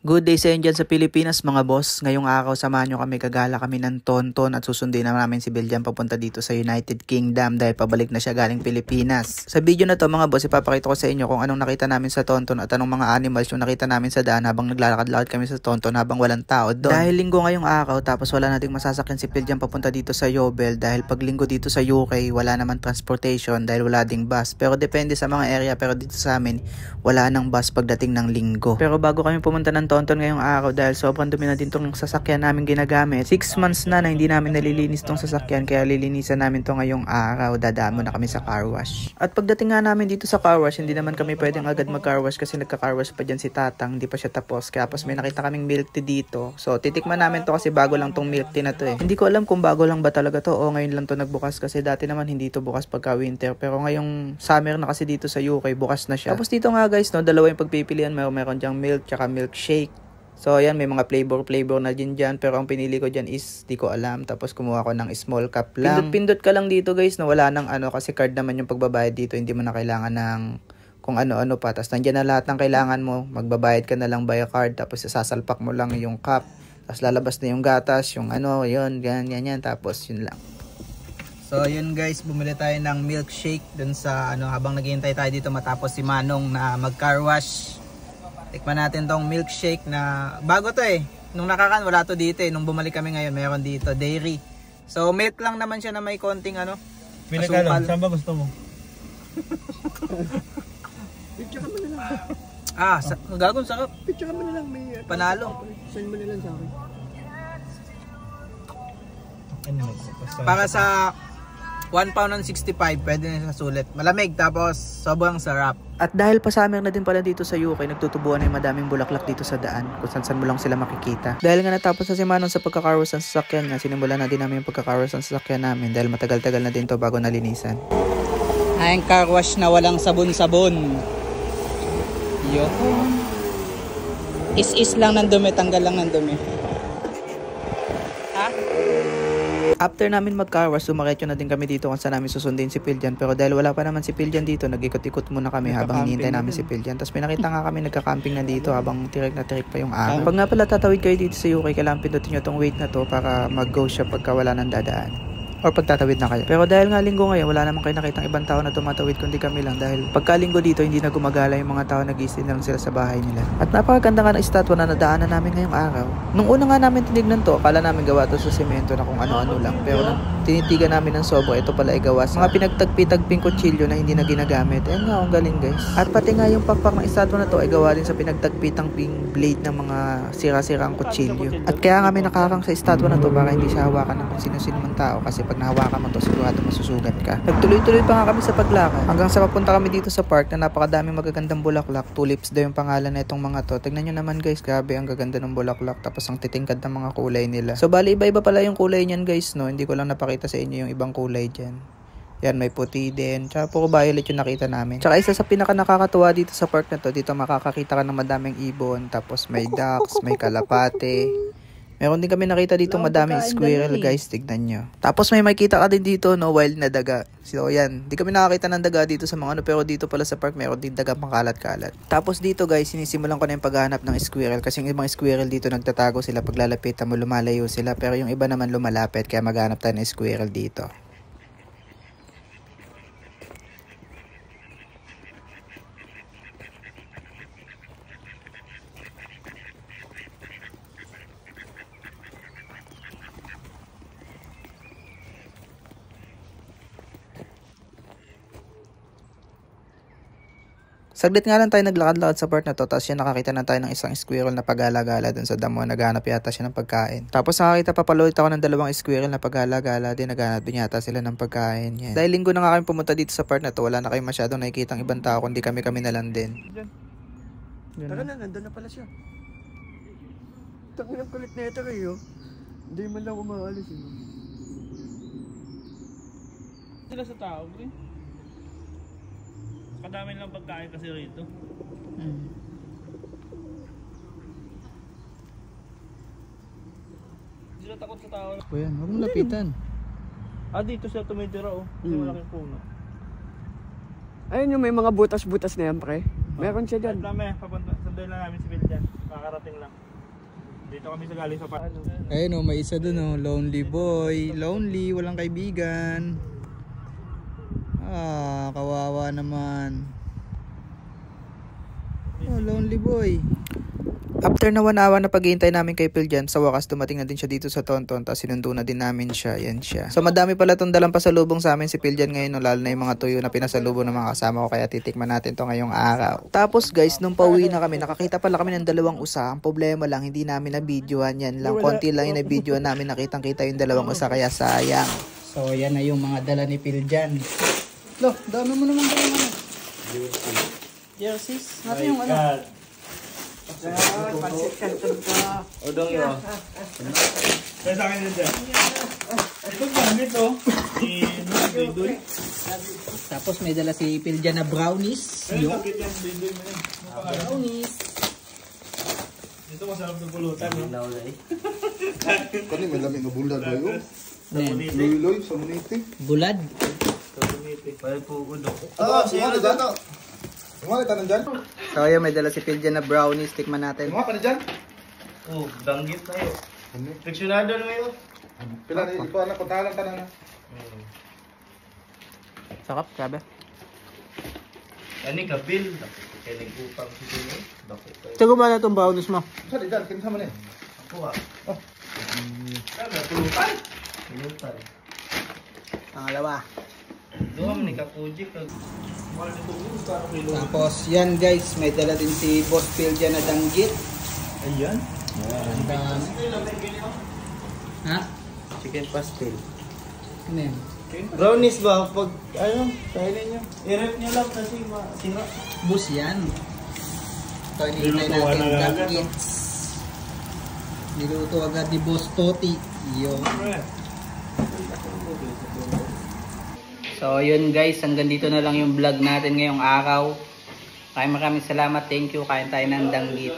Good day sa inyo dyan sa Pilipinas mga boss. Ngayong araw samahan nyo kami, gagala kami ng Tonton at susundin na namin si Belgian papunta dito sa United Kingdom dahil pabalik na siya galing Pilipinas. Sa video na to mga boss, ipapakita ko sa inyo kung anong nakita namin sa Tonton at anong mga animals yung nakita namin sa daan habang naglalakad-lakad kami sa Tonton habang walang tao doon. Dahil linggo ngayong araw tapos wala nating masasakyan si Belgian papunta dito sa Yeovil dahil pag linggo dito sa UK wala naman transportation dahil wala ding bus. Pero depende sa mga area, pero dito sa amin wala nang bus pagdating ng linggo. Pero bago kami pumunta ng Tonton ngayong araw dahil sobrang dumi na din tong sasakyan namin ginagamit. 6 months na hindi namin nalilinis tong sasakyan kaya lilinisan namin to ngayong araw. Dadaan muna kami sa car wash. At pagdating nga namin dito sa car wash, hindi naman kami pwedeng agad mag car wash kasi nagka-car wash pa dyan si Tatang. Hindi pa siya tapos. Kaya may nakita kaming milk tea dito. So titikman namin to kasi bago lang tong milk tea na to eh. Hindi ko alam kung bago lang ba talaga to o ngayon lang to nagbukas kasi dati naman hindi to bukas pagka winter. Pero ngayong summer na kasi dito sa UK bukas na siya. Tapos dito nga guys no, dalawa yung pagpipilian. Meron dyang milk tsaka milkshake. So ayan, may mga flavor na din dyan. Pero ang pinili ko dyan is di ko alam. Tapos kumuha ko ng small cup lang. Pindot ka lang dito guys na wala ng ano. Kasi card naman yung pagbabayad dito. Hindi mo na kailangan ng kung ano-ano pa. Tapos nandyan na lahat ng kailangan mo. Magbabayad ka na lang by card. Tapos sasalpak mo lang yung cup. Tapos lalabas na yung gatas. Yung ano, yun, ganyan. Tapos yun lang. So yun guys, bumili tayo ng milkshake dun sa ano. Habang naghihintay tayo dito matapos si Manong na mag car wash. Tikman natin tong milkshake na bago to eh. Nung nakakan wala to dito eh. Nung bumalik kami ngayon meron dito, dairy. So milk lang naman siya na may konting ano. Pinagkalo, saan ba gusto mo? Picture ka mo na lang. Gagawin sarap. Picture ka mo na lang. May panalo. Send mo na lang sa akin. Para sa 1 pound and 65, pwede na sa sulit. Malamig, tapos sobrang sarap. At dahil pa-summer na din pala dito sa UK, nagtutubuan na yung madaming bulaklak dito sa daan. Kung saan mo lang sila makikita. Dahil nga natapos na si Manong sa pagkakarwas ng sasakyan niya, sinimulan na din namin yung pagkakarwas ng sasakyan namin. Dahil matagal-tagal na din to bago nalinisan. Ay, car wash na walang sabon-sabon. Yun. Is lang ng dumi, tanggal lang ng dumi. Ha? After namin mag-car wash, sumaketyo na din kami dito kung saan namin susundin si Piljan. Pero dahil wala pa naman si Piljan dito, nag-ikot-ikot muna kami habang hinihintay namin si Piljan. Tapos may nakita nga kami nagka-camping na dito habang tirik na tirik pa yung araw. Pag nga pala tatawid kayo dito sa UK, kailangan pindutin nyo tong wait na to para mag-go siya pagka wala nang dadaan. Or pagtatawid na kayo. Pero dahil nga linggo ngayon, wala naman kayo nakitang ibang tao na tumatawid kundi kami lang. Dahil pagkalinggo dito, hindi na gumagala yung mga tao, nag-i-stay na lang sila sa bahay nila. At napakaganda nga ng estatwa na nadaanan namin ngayong araw. Nung una nga namin tinignan to, akala namin gawa to sa semento na kung ano-ano lang. Pero nung tinitigan namin ng sobra, ito pala ay gawa sa mga pinagtagpi-tagping kutsilyo na hindi na ginagamit. Ayan nga, ang galing guys. At pati nga yung pakpak ng estatwa na to ay gawa din sa pinagtagpi-tagping blade ng mga sira-sirang kutsilyo. At kaya nga may nakakang sa estatwa na to para hindi siya hawakan ng kung sino-sino man tao kasi pag nahawakan mo to sigurado masusugat ka. Nagtuloy-tuloy pa nga kami sa paglakad hanggang sa papunta kami dito sa park na napakadaming magagandang bulaklak. Tulips daw yung pangalan na itong mga to. Tignan nyo naman guys, grabe ang gaganda ng bulaklak tapos ang titingkad ng mga kulay nila. So bali iba-iba pala yung kulay niyan guys no. Hindi ko lang napakita sa inyo yung ibang kulay dyan. Yan, may puti din. Tsaka puro violet yung nakita namin. Tsaka isa sa pinaka nakakatuwa dito sa park na to, dito makakakita ka ng madaming ibon. Tapos may ducks, may kalapate. Meron din kami nakita dito madaming squirrel guys, tignan nyo. Tapos may makita ka din dito no, wild na daga. So yan, di kami nakakita ng daga dito sa mga ano, pero dito pala sa park meron din daga pangkalat-kalat. Tapos dito guys, sinisimulan ko na yung paghahanap ng squirrel kasi yung ibang squirrel dito nagtatago sila pag lalapitan mo, lumalayo sila. Pero yung iba naman lumalapit kaya maghanap tayo ng squirrel dito. Saglit nga lang tayo naglakad-lakad sa part na to, tapos yan nakakita na tayo ng isang squirrel na pagala-gala dun sa damo. Naghanap yata siya ng pagkain. Tapos nakakita pa pala ulit ako ng dalawang squirrel na pagala-gala din. Naghanap din yata sila ng pagkain. Yan. Dahil linggo na nga kami pumunta dito sa part na to, wala na kayo masyadong nakikita ang ibang tao, kundi kami na lang din. Tara na, nandun na pala siya. Tangin ang kulit na ito kayo. Hindi man lang umaalis eh. Sila sa tao, eh. Kadami lang pagkain kasi rito. Hindi sila takot sa tao. O yan, huwag mong lapitan. Dito siya tumitira oh. Kasi malaking puno. Ayun yung may mga butas-butas na yan pre. Meron siya dyan. At namin, papunta, sunduin lang namin si Bill dyan. Nakarating lang. Dito kami sa galing sa paano. Ayun oh, may isa dun oh, lonely boy. Lonely, walang kaibigan. Ah, kawawa naman. Oh, lonely boy. After na 1 hour na paghihintay namin kay Phil dyan, sa wakas dumating na din siya dito sa Tonton, tapos sinundo na din namin siya. Yan siya. So madami pala itong dalang pasalubong sa amin si Phil dyan ngayon, no? Lalo na yung mga tuyo na pinasalubong ng mga kasama ko, kaya titikman natin to ngayong araw. Tapos guys, nung pauwi na kami, nakakita pala kami ng 2 usa. Ang problema lang, hindi namin na-videoan yan lang. Konti lang yung na-videoan namin, nakitang-kita yung 2 usa, kaya sayang. So yan na yung mga dala ni Phil dyan. Loh, dami mo naman dala naman. Jerseys? Natin yung ano? Pansit kanton ka. Odong yun. Kaya sa akin din dyan. Ito gamit oh. Dindoy. Tapos may dala si Phil dyan na brownies. Kaya gamit yan, dindoy mo yan. Brownies. Dito masarap ng pulutan. Kani may lamig nga bulag ba yun? Samuniti. Loy, samuniti. Bulad. Samuniti. Pwede po udok. Sumali dyan to. Sumali ka nandyan? So ayun, may dala si Phil dyan na brownies. Tikman natin. Sumali ka nandyan? Oh, danggit tayo. Friksyonado na yun. Pila na ito, anak, puntahan ka na. Sarap, sabi. Ani ka, Bill. Kaya nag-upang si Bill. Tago ba na itong brownies mo? Sali dyan, kinasama na eh. Ako ah. Ano, pulutan? Pulutan. Pangalawa. Doon, ni Kapuji. Tapos yan guys, may dala din si Boss Phil dyan na danggit. Ayan. Ha? Chicken pastel. Ano yan? Brownies ba? Pag, ano, kainin nyo. I-rep nyo lang kasi masira. Bus yan. Ito, hinihintay Nilutuan natin na agad, danggits. Niluto agad ni Boss Toti. Yun. So yun guys, hanggang dito na lang yung vlog natin ngayong araw. Maraming salamat, thank you. Kain tayo ng danggit.